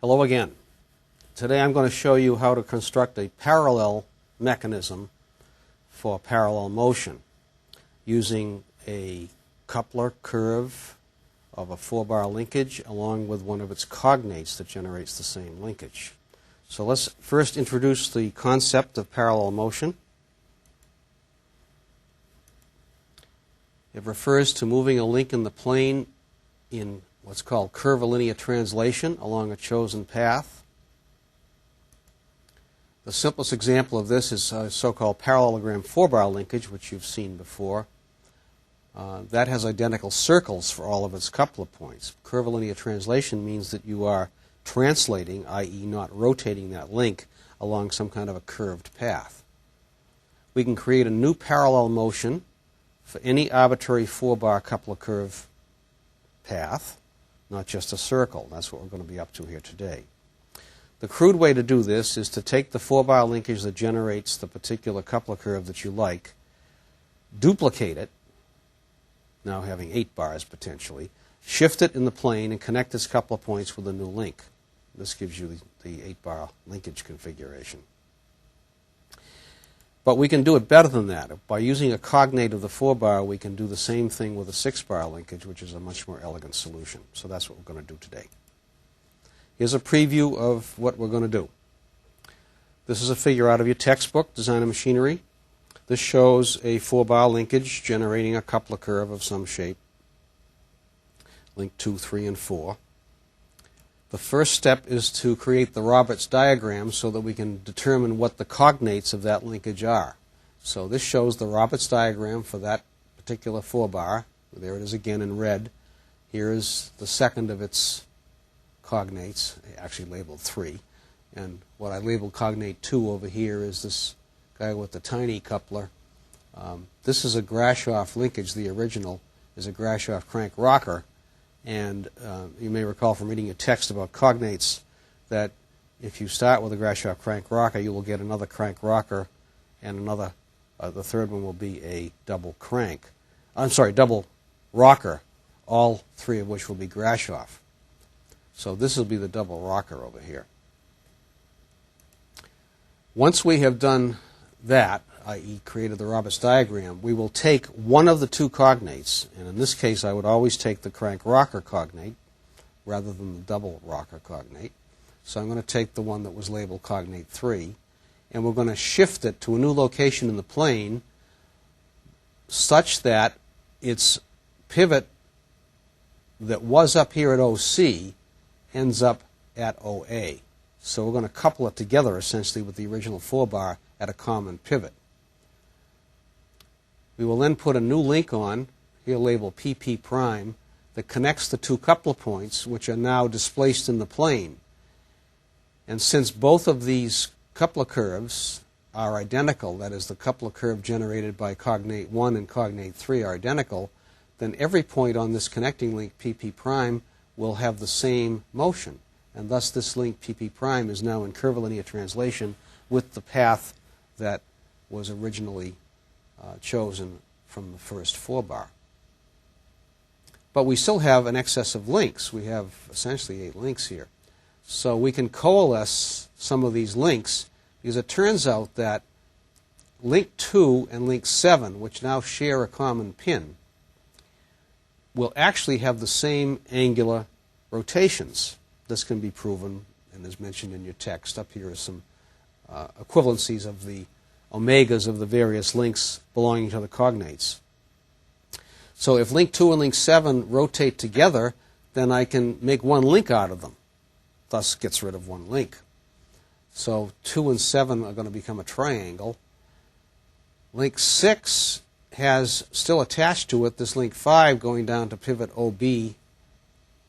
Hello again. Today I'm going to show you how to construct a parallel mechanism for parallel motion using a coupler curve of a 4-bar linkage along with one of its cognates that generates the same linkage. So let's first introduce the concept of parallel motion. It refers to moving a link in the plane in what's called curvilinear translation along a chosen path. The simplest example of this is a so-called parallelogram 4-bar linkage, which you've seen before. That has identical circles for all of its coupler points. Curvilinear translation means that you are translating, i.e. not rotating that link along some kind of a curved path. We can create a new parallel motion for any arbitrary 4-bar coupler curve path, not just a circle. That's what we're going to be up to here today. The crude way to do this is to take the 4-bar linkage that generates the particular coupler curve that you like, duplicate it, now having 8 bars potentially, shift it in the plane and connect its coupler points with a new link. This gives you the 8-bar linkage configuration. But we can do it better than that. By using a cognate of the 4-bar, we can do the same thing with a 6-bar linkage, which is a much more elegant solution. So that's what we're going to do today. Here's a preview of what we're going to do. This is a figure out of your textbook, Design of Machinery. This shows a 4-bar linkage generating a coupler curve of some shape, link 2, 3, and 4. The first step is to create the Roberts diagram so that we can determine what the cognates of that linkage are. So this shows the Roberts diagram for that particular 4-bar. There it is again in red. Here is the second of its cognates, actually labeled 3. And what I labeled cognate 2 over here is this guy with the tiny coupler. This is a Grashof linkage. The original is a Grashof crank rocker. And you may recall from reading a text about cognates that if you start with a Grashof crank rocker, you will get another crank rocker, and another. The third one will be a double double rocker. All 3 of which will be Grashof. So this will be the double rocker over here. Once we have done that, i.e. created the Roberts diagram, we will take one of the 2 cognates, and in this case I would always take the crank rocker cognate rather than the double rocker cognate. So I'm going to take the one that was labeled cognate 3, and we're going to shift it to a new location in the plane such that its pivot that was up here at OC ends up at OA. So we're going to couple it together essentially with the original 4-bar at a common pivot. We will then put a new link on, here labeled PP prime, that connects the 2 coupler points, which are now displaced in the plane. And since both of these coupler curves are identical, that is, the coupler curve generated by cognate 1 and cognate 3 are identical, then every point on this connecting link PP prime will have the same motion. And thus this link PP prime is now in curvilinear translation with the path that was originally chosen from the first 4-bar. But we still have an excess of links. We have essentially 8 links here. So we can coalesce some of these links because it turns out that link 2 and link 7, which now share a common pin, will actually have the same angular rotations. This can be proven and is mentioned in your text. Up here are some equivalencies of the omegas of the various links belonging to the cognates. So if link 2 and link 7 rotate together, then I can make one link out of them. Thus gets rid of one link. So 2 and 7 are going to become a triangle. Link 6 has still attached to it this link 5 going down to pivot OB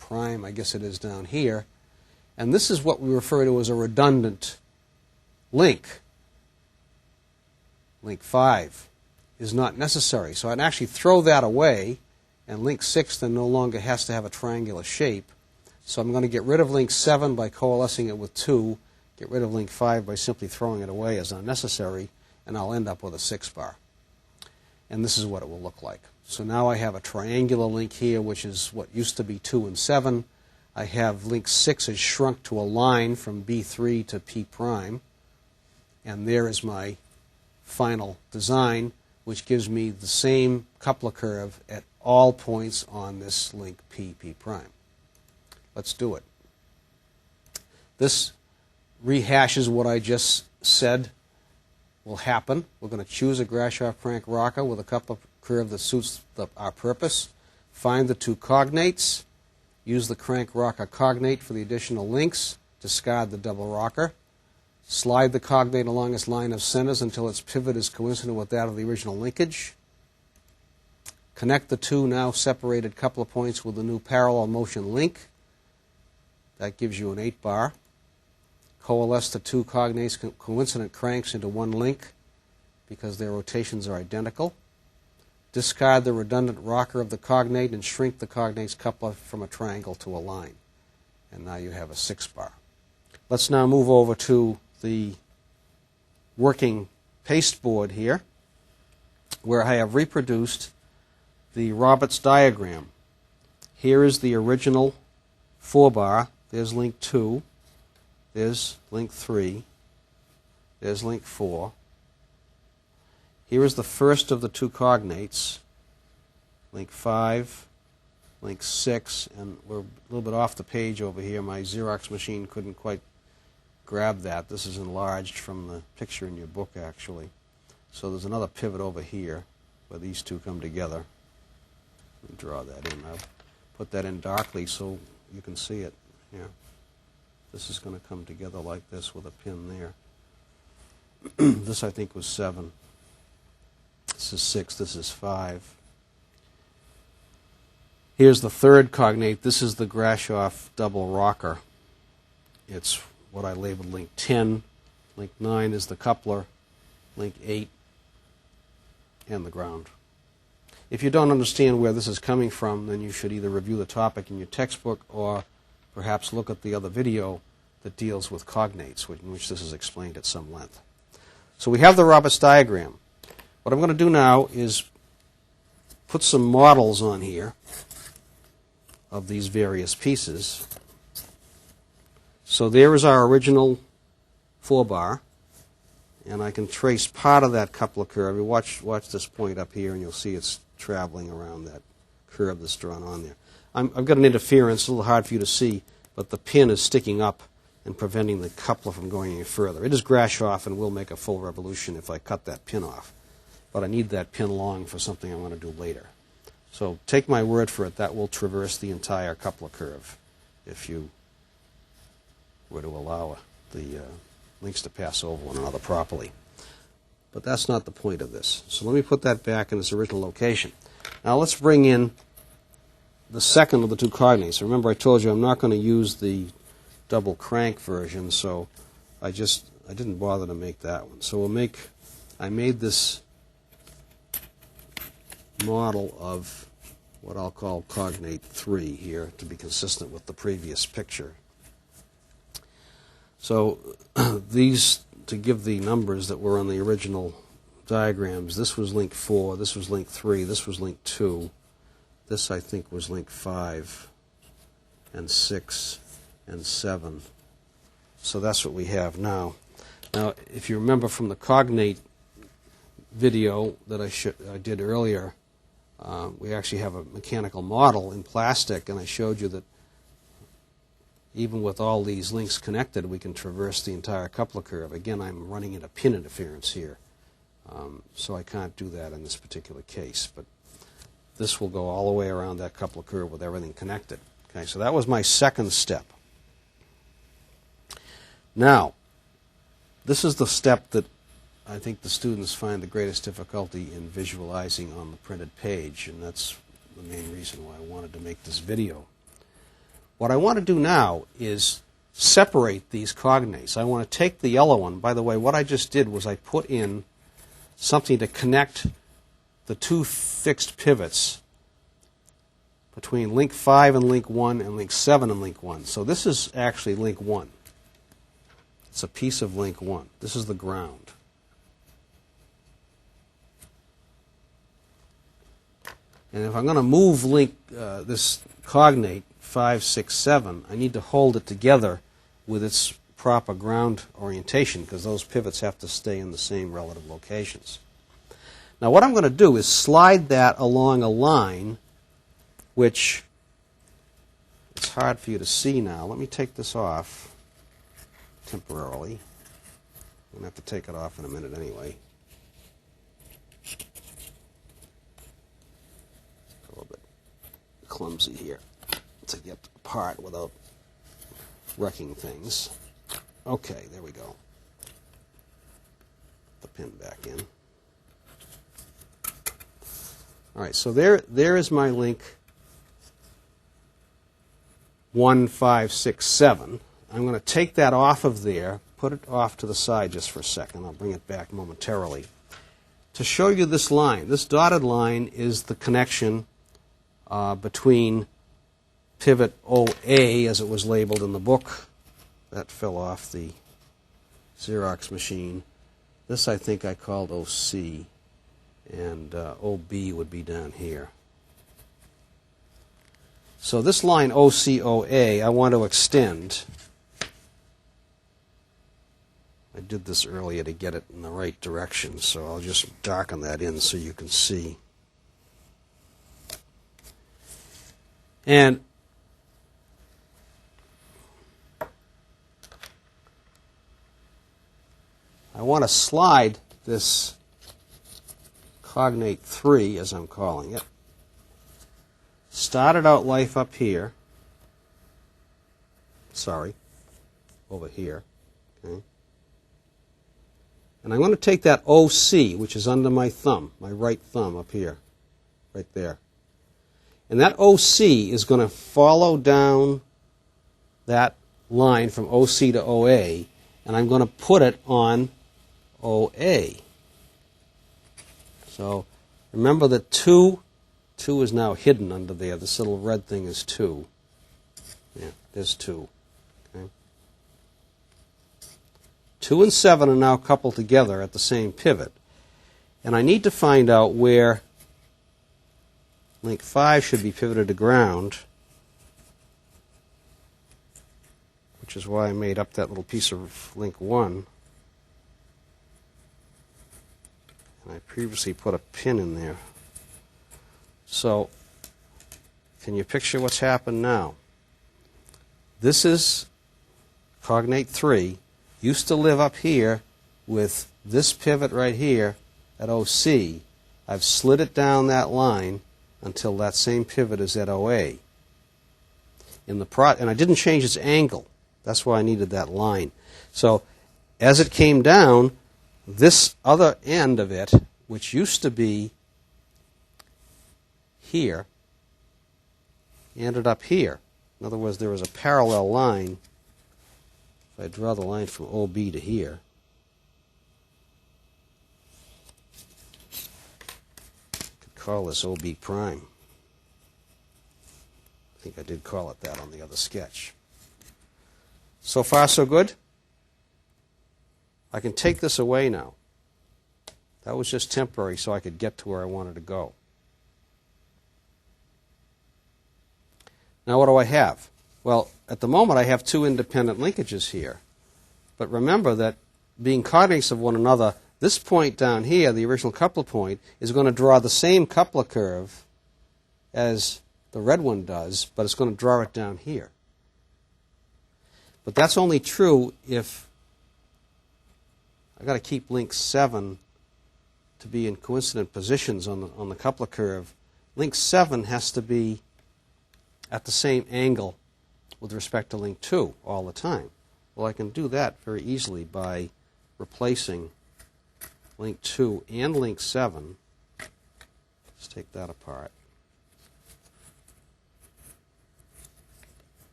prime, I guess it is down here. And this is what we refer to as a redundant link. Link 5 is not necessary. So I'd actually throw that away, and link 6 then no longer has to have a triangular shape. So I'm going to get rid of link 7 by coalescing it with 2, get rid of link 5 by simply throwing it away as unnecessary, and I'll end up with a 6-bar. And this is what it will look like. So now I have a triangular link here, which is what used to be 2 and 7. I have link 6 is shrunk to a line from B3 to P prime. And there is my final design, which gives me the same coupler curve at all points on this link P prime. Let's do it. This rehashes what I just said will happen. We're going to choose a Grashof-Frank rocker with a coupler curve that suits our purpose. Find the two cognates. Use the crank rocker cognate for the additional links. Discard the double rocker. Slide the cognate along its line of centers until its pivot is coincident with that of the original linkage. Connect the two now separated coupler points with the new parallel motion link. That gives you an 8-bar. Coalesce the two cognates coincident cranks into one link because their rotations are identical. Discard the redundant rocker of the cognate and shrink the cognate's coupler from a triangle to a line. And now you have a 6-bar. Let's now move over to the working pasteboard here, where I have reproduced the Roberts diagram. Here is the original 4-bar. There's link 2. There's link 3. There's link 4. Here is the first of the two cognates, link 5, link 6, and we're a little bit off the page over here. My Xerox machine couldn't quite grab that. This is enlarged from the picture in your book, actually. So there's another pivot over here where these two come together. Let me draw that in. I'll put that in darkly so you can see it here. This is going to come together like this with a pin there. This, I think, was 7. This is 6. This is 5. Here's the third cognate. This is the Grashof double rocker. It's what I labeled link 10. Link 9 is the coupler. Link 8 and the ground. If you don't understand where this is coming from, then you should either review the topic in your textbook or perhaps look at the other video that deals with cognates, in which this is explained at some length. So we have the Roberts diagram. What I'm going to do now is put some models on here of these various pieces. So there is our original 4-bar, and I can trace part of that coupler curve. You watch this point up here, and you'll see it's traveling around that curve that's drawn on there. I've got an interference, a little hard for you to see, but the pin is sticking up and preventing the coupler from going any further. It is Grashof and will make a full revolution if I cut that pin off. But I need that pin long for something I want to do later. So take my word for it, that will traverse the entire coupler curve if you were to allow the links to pass over one another properly. But that's not the point of this. So let me put that back in its original location. Now let's bring in the second of the two cognates. Remember I told you I'm not going to use the double crank version, so I didn't bother to make that one. So I made this model of what I'll call cognate 3 here to be consistent with the previous picture. So these, to give the numbers that were on the original diagrams, this was link 4, this was link 3, this was link 2, this I think was link 5, and 6, and 7. So that's what we have now. Now, if you remember from the cognate video that I did earlier, we actually have a mechanical model in plastic, and I showed you that even with all these links connected, we can traverse the entire coupler curve. Again, I'm running into pin interference here, so I can't do that in this particular case. But this will go all the way around that coupler curve with everything connected. Okay, so that was my second step. Now, this is the step that I think the students find the greatest difficulty in visualizing on the printed page, and that's the main reason why I wanted to make this video. What I want to do now is separate these cognates. I want to take the yellow one. By the way, what I just did was I put in something to connect the two fixed pivots between link 5 and link 1 and link 7 and link 1. So this is actually link 1. It's a piece of link 1. This is the ground. And if I'm going to move this cognate 5, 6, 7, I need to hold it together with its proper ground orientation because those pivots have to stay in the same relative locations. Now what I'm going to do is slide that along a line which it's hard for you to see now. Let me take this off temporarily. I'm going to have to take it off in a minute anyway. A little bit clumsy here to get apart without wrecking things. Okay, there we go. The pin back in. All right, so there is my link 1, 5, 6, 7. I'm going to take that off of there, put it off to the side just for a second. I'll bring it back momentarily. To show you this line, this dotted line is the connection between pivot OA, as it was labeled in the book. That fell off the Xerox machine. This I think I called OC, and OB would be down here. So this line OCOA I want to extend. I did this earlier to get it in the right direction, so I'll just darken that in so you can see. And I want to slide this cognate 3, as I'm calling it. Started out life up here. Sorry, over here. Okay. And I'm going to take that OC, which is under my thumb, my right thumb up here, right there. And that OC is going to follow down that line from OC to OA, and I'm going to put it on OA. So remember that 2 is now hidden under there. This little red thing is 2. Yeah, there's 2. Okay. 2 and 7 are now coupled together at the same pivot. And I need to find out where link 5 should be pivoted to ground, which is why I made up that little piece of link 1. And I previously put a pin in there. So, can you picture what's happened now? This is cognate 3. Used to live up here with this pivot right here at OC. I've slid it down that line until that same pivot is at OA. And I didn't change its angle. That's why I needed that line. So, as it came down, this other end of it, which used to be here, ended up here. In other words, there was a parallel line. If I draw the line from OB to here, I could call this OB prime. I think I did call it that on the other sketch. So far, so good? I can take this away now. That was just temporary so I could get to where I wanted to go. Now what do I have? Well, at the moment I have 2 independent linkages here. But remember that being cognates of one another, this point down here, the original coupler point, is going to draw the same coupler curve as the red one does, but it's going to draw it down here. But that's only true if I've got to keep link 7 to be in coincident positions on the coupler curve. Link 7 has to be at the same angle with respect to link 2 all the time. Well, I can do that very easily by replacing link 2 and link 7. Let's take that apart.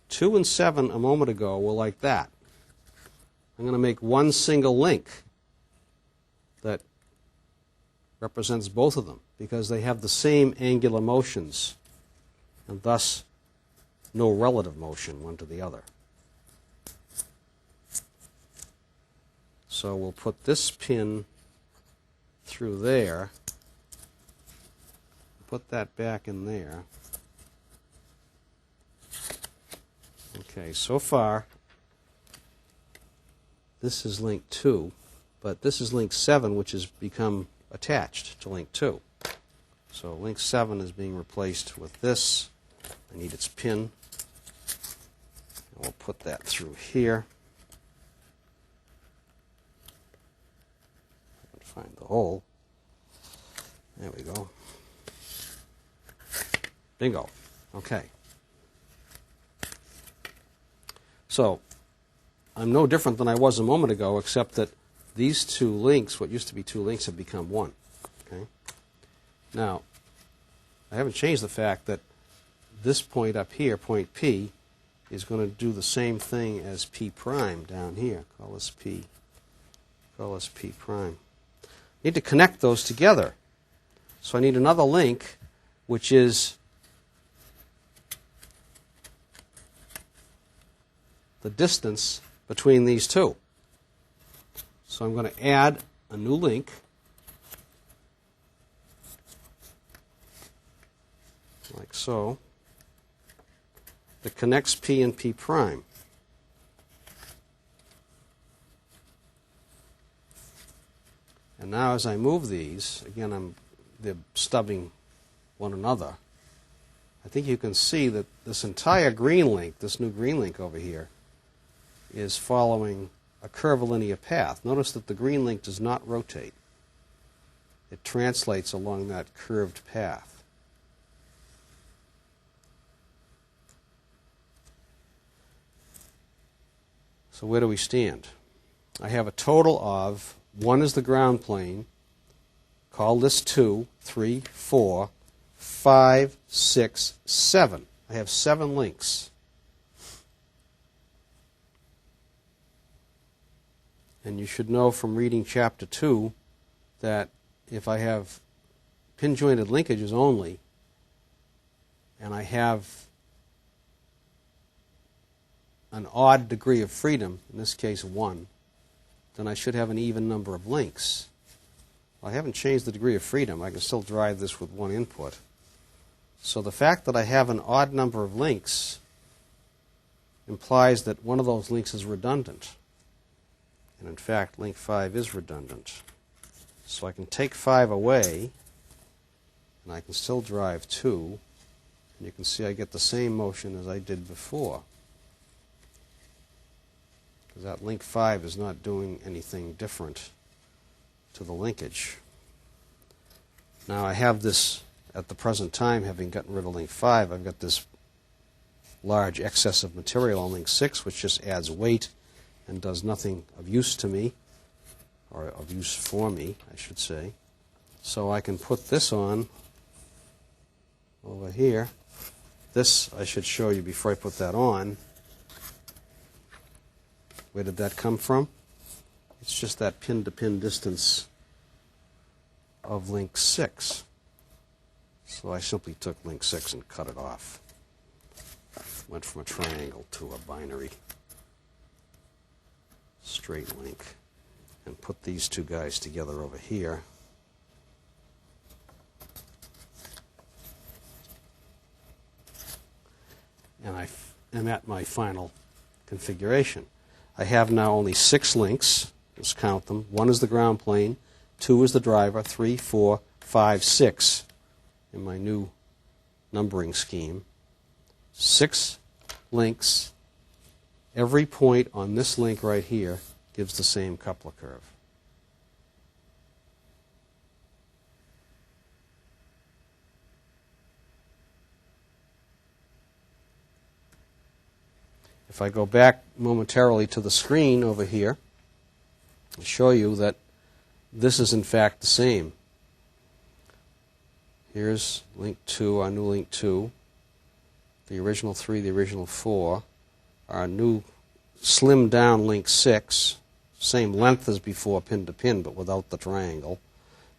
Two and 7 a moment ago were like that. I'm going to make one single link that represents both of them because they have the same angular motions and thus no relative motion one to the other. So we'll put this pin through there, put that back in there, Okay, so far, this is link 2, but this is link 7, which has become attached to link 2. So link 7 is being replaced with this. I need its pin. And we'll put that through here. Find the hole. There we go. Bingo. Okay. So, I'm no different than I was a moment ago, except that these two links, what used to be two links, have become one. Okay? Now, I haven't changed the fact that this point up here, point P, is going to do the same thing as P prime down here. Call this P. Call this P prime. I need to connect those together. So I need another link, which is the distance between these two. So I'm going to add a new link. Like so. That connects P and P prime. And now as I move these, again they're stubbing one another. I think you can see that this entire green link, this new green link over here, is following a curvilinear path. Notice that the green link does not rotate. It translates along that curved path. So where do we stand? I have a total of, 1 is the ground plane, call this 2, 3, 4, 5, 6, 7. I have 7 links. And you should know from reading Chapter 2 that if I have pin-jointed linkages only, and I have an odd degree of freedom, in this case 1, then I should have an even number of links. Well, I haven't changed the degree of freedom. I can still drive this with 1 input. So the fact that I have an odd number of links implies that one of those links is redundant. And in fact, link 5 is redundant. So I can take 5 away, and I can still drive 2, and you can see I get the same motion as I did before. Because that link 5 is not doing anything different to the linkage. Now I have this, at the present time, having gotten rid of link 5, I've got this large excess of material on link 6, which just adds weight and does nothing of use to me, or of use for me, I should say. So I can put this on over here. This I should show you before I put that on. Where did that come from? It's just that pin-to-pin distance of link 6. So I simply took link 6 and cut it off. Went from a triangle to a binary straight link. And put these two guys together over here. And I am at my final configuration. I have now only 6 links. Let's count them. 1 is the ground plane, 2 is the driver, 3, 4, 5, 6 in my new numbering scheme. 6 links. Every point on this link right here gives the same coupler curve. If I go back momentarily to the screen over here, I'll show you that this is in fact the same. Here's link 2, our new link 2, the original 3, the original 4, our new slimmed down link 6, same length as before, pin to pin, but without the triangle.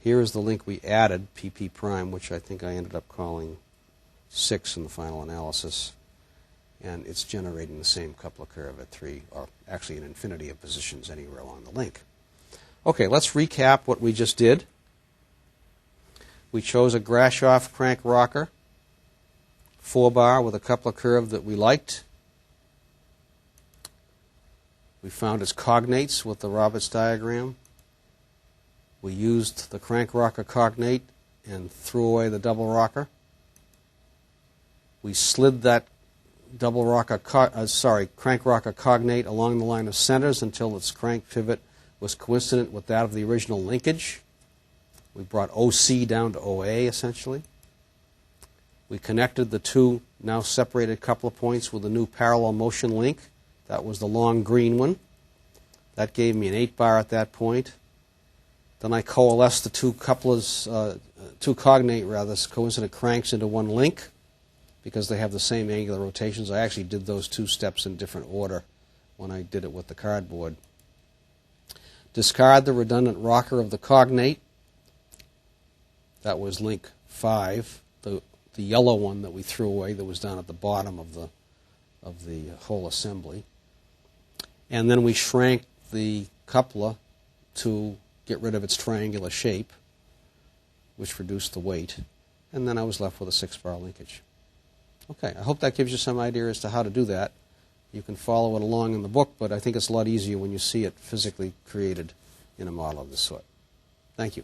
Here is the link we added, PP prime, which I think I ended up calling 6 in the final analysis. And it's generating the same coupler curve at 3, or actually an infinity of positions anywhere along the link. Okay, let's recap what we just did. We chose a Grashof crank rocker, 4-bar with a coupler curve that we liked. We found its cognates with the Roberts diagram. We used the crank rocker cognate and threw away the double rocker. We slid that crank rocker cognate along the line of centers until its crank pivot was coincident with that of the original linkage. We brought OC down to OA, essentially. We connected the two now separated coupler points with a new parallel motion link. That was the long green one. That gave me an 8-bar at that point. Then I coalesced the two cognate coincident cranks into one link because they have the same angular rotations. I actually did those two steps in different order when I did it with the cardboard. Discard the redundant rocker of the cognate. That was link 5, the yellow one that we threw away that was down at the bottom of the whole assembly. And then we shrank the coupler to get rid of its triangular shape, which reduced the weight. And then I was left with a 6-bar linkage. Okay, I hope that gives you some idea as to how to do that. You can follow it along in the book, but I think it's a lot easier when you see it physically created in a model of this sort. Thank you.